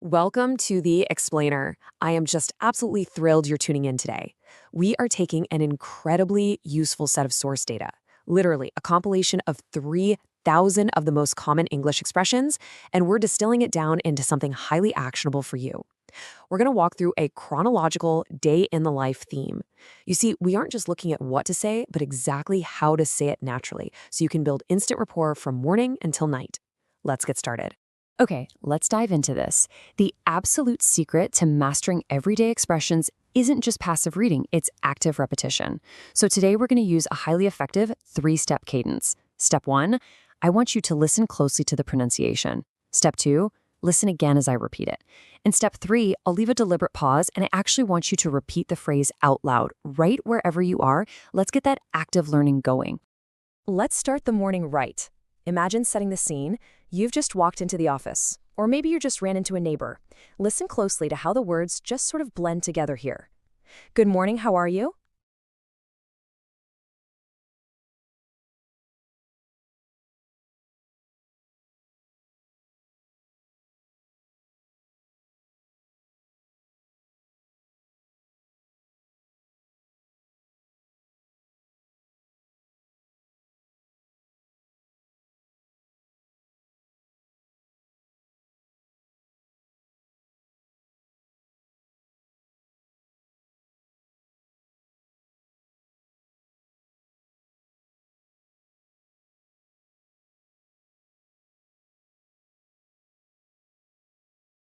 Welcome to The Explainer. I am just absolutely thrilled you're tuning in today. We are taking an incredibly useful set of source data, literally a compilation of 3,000 of the most common English expressions, and we're distilling it down into something highly actionable for you. We're going to walk through a chronological day in the life theme. You see, we aren't just looking at what to say, but exactly how to say it naturally, so you can build instant rapport from morning until night. Let's get started. Okay, let's dive into this. The absolute secret to mastering everyday expressions isn't just passive reading, it's active repetition. So today we're going to use a highly effective three-step cadence. Step 1, I want you to listen closely to the pronunciation. Step 2, listen again as I repeat it. And step 3, I'll leave a deliberate pause and I actually want you to repeat the phrase out loud, right wherever you are. Let's get that active learning going. Let's start the morning right. Imagine setting the scene. You've just walked into the office, or maybe you just ran into a neighbor. Listen closely to how the words just sort of blend together here. Good morning, how are you?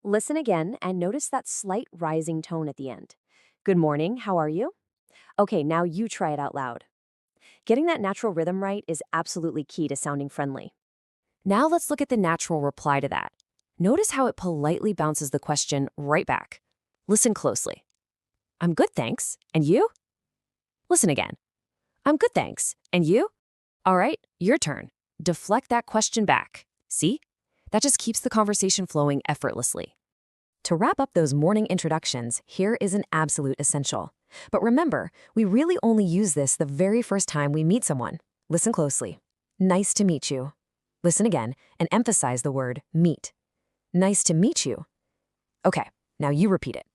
Listen again and notice that slight rising tone at the end. Good morning, how are you? Okay, now you try it out loud. Getting that natural rhythm right is absolutely key to sounding friendly. Now let's look at the natural reply to that. Notice how it politely bounces the question right back. Listen closely. I'm good, thanks. And you? Listen again. I'm good, thanks. And you? All right, your turn. Deflect that question back. See? That just keeps the conversation flowing effortlessly. To wrap up those morning introductions, here is an absolute essential. But remember, we really only use this the very first time we meet someone. Listen closely. Nice to meet you. Listen again and emphasize the word meet. Nice to meet you. Okay, now you repeat it.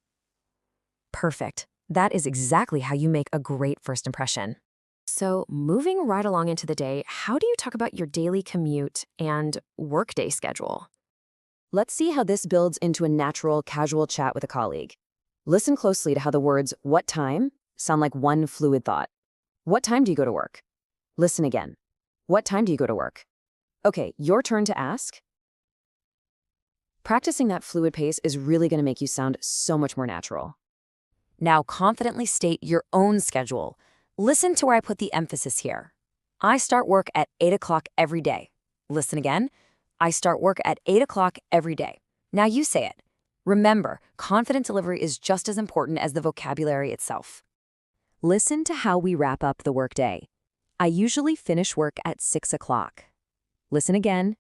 Perfect. That is exactly how you make a great first impression. So, moving right along into the day, how do you talk about your daily commute and workday schedule? Let's see how this builds into a natural, casual chat with a colleague. Listen closely to how the words what time sound like one fluid thought. What time do you go to work? Listen again. What time do you go to work? Okay, your turn to ask. Practicing that fluid pace is really going to make you sound so much more natural. Now confidently state your own schedule. Listen to where I put the emphasis here. I start work at 8 o'clock every day. Listen again. I start work at 8 o'clock every day. Now you say it. Remember, confident delivery is just as important as the vocabulary itself. Listen to how we wrap up the workday. I usually finish work at 6 o'clock. Listen again.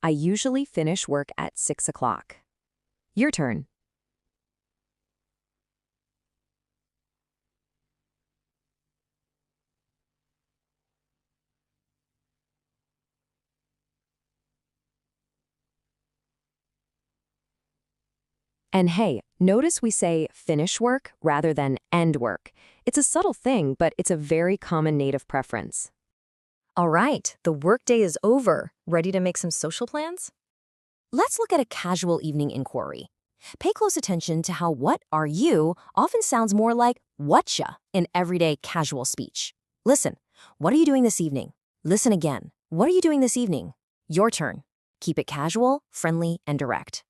I usually finish work at 6 o'clock. Your turn. And hey, notice we say finish work rather than end work. It's a subtle thing, but it's a very common native preference. All right, the workday is over. Ready to make some social plans? Let's look at a casual evening inquiry. Pay close attention to how what are you often sounds more like whatcha in everyday casual speech. Listen, what are you doing this evening? Listen again. What are you doing this evening? Your turn. Keep it casual, friendly, and direct.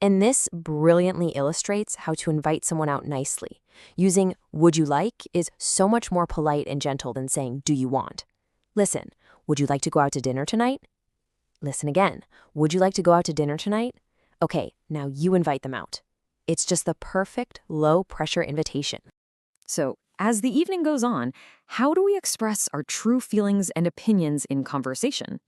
And this brilliantly illustrates how to invite someone out nicely. Using would you like is so much more polite and gentle than saying do you want. Listen, would you like to go out to dinner tonight? Listen again. Would you like to go out to dinner tonight? Okay, now you invite them out. It's just the perfect low-pressure invitation. So, as the evening goes on, how do we express our true feelings and opinions in conversation?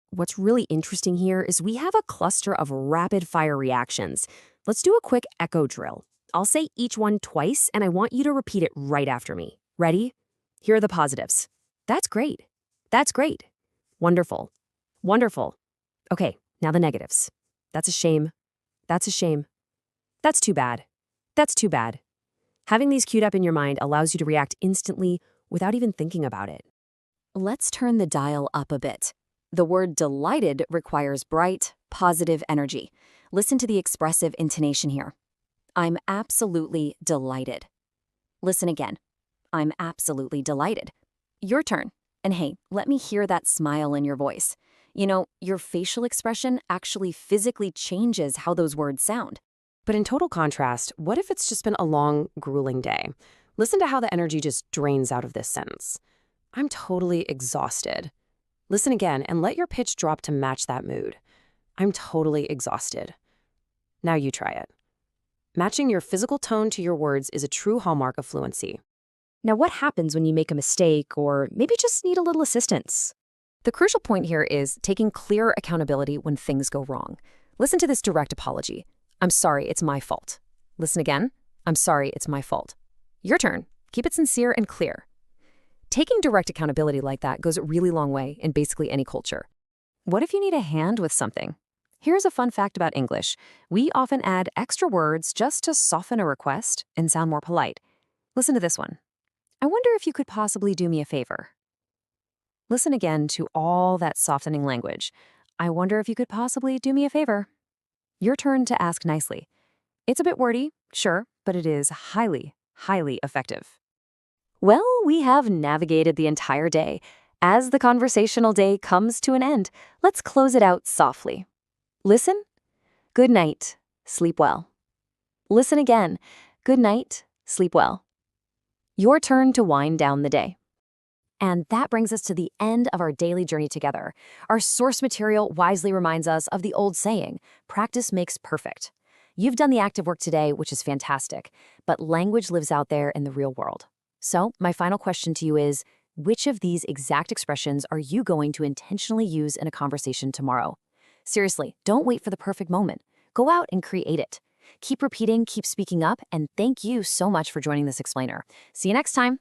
What's really interesting here is we have a cluster of rapid-fire reactions. Let's do a quick echo drill. I'll say each one twice, and I want you to repeat it right after me. Ready? Here are the positives. That's great. That's great. Wonderful. Wonderful. Okay, now the negatives. That's a shame. That's a shame. That's too bad. That's too bad. Having these queued up in your mind allows you to react instantly without even thinking about it. Let's turn the dial up a bit. The word delighted requires bright, positive energy. Listen to the expressive intonation here. I'm absolutely delighted. Listen again. I'm absolutely delighted. Your turn. And hey, let me hear that smile in your voice. You know, your facial expression actually physically changes how those words sound. But in total contrast, what if it's just been a long, grueling day? Listen to how the energy just drains out of this sentence. I'm totally exhausted. Listen again and let your pitch drop to match that mood. I'm totally exhausted. Now you try it. Matching your physical tone to your words is a true hallmark of fluency. Now, what happens when you make a mistake or maybe just need a little assistance? The crucial point here is taking clear accountability when things go wrong. Listen to this direct apology. I'm sorry, it's my fault. Listen again. I'm sorry, it's my fault. Your turn. Keep it sincere and clear. Taking direct accountability like that goes a really long way in basically any culture. What if you need a hand with something? Here's a fun fact about English. We often add extra words just to soften a request and sound more polite. Listen to this one. I wonder if you could possibly do me a favor. Listen again to all that softening language. I wonder if you could possibly do me a favor. Your turn to ask nicely. It's a bit wordy, sure, but it is highly, highly effective. Well, we have navigated the entire day. As the conversational day comes to an end, let's close it out softly. Listen. Good night. Sleep well. Listen again. Good night. Sleep well. Your turn to wind down the day. And that brings us to the end of our daily journey together. Our source material wisely reminds us of the old saying, practice makes perfect. You've done the active work today, which is fantastic, but language lives out there in the real world. So my final question to you is, which of these exact expressions are you going to intentionally use in a conversation tomorrow? Seriously, don't wait for the perfect moment. Go out and create it. Keep repeating, keep speaking up, and thank you so much for joining this explainer. See you next time.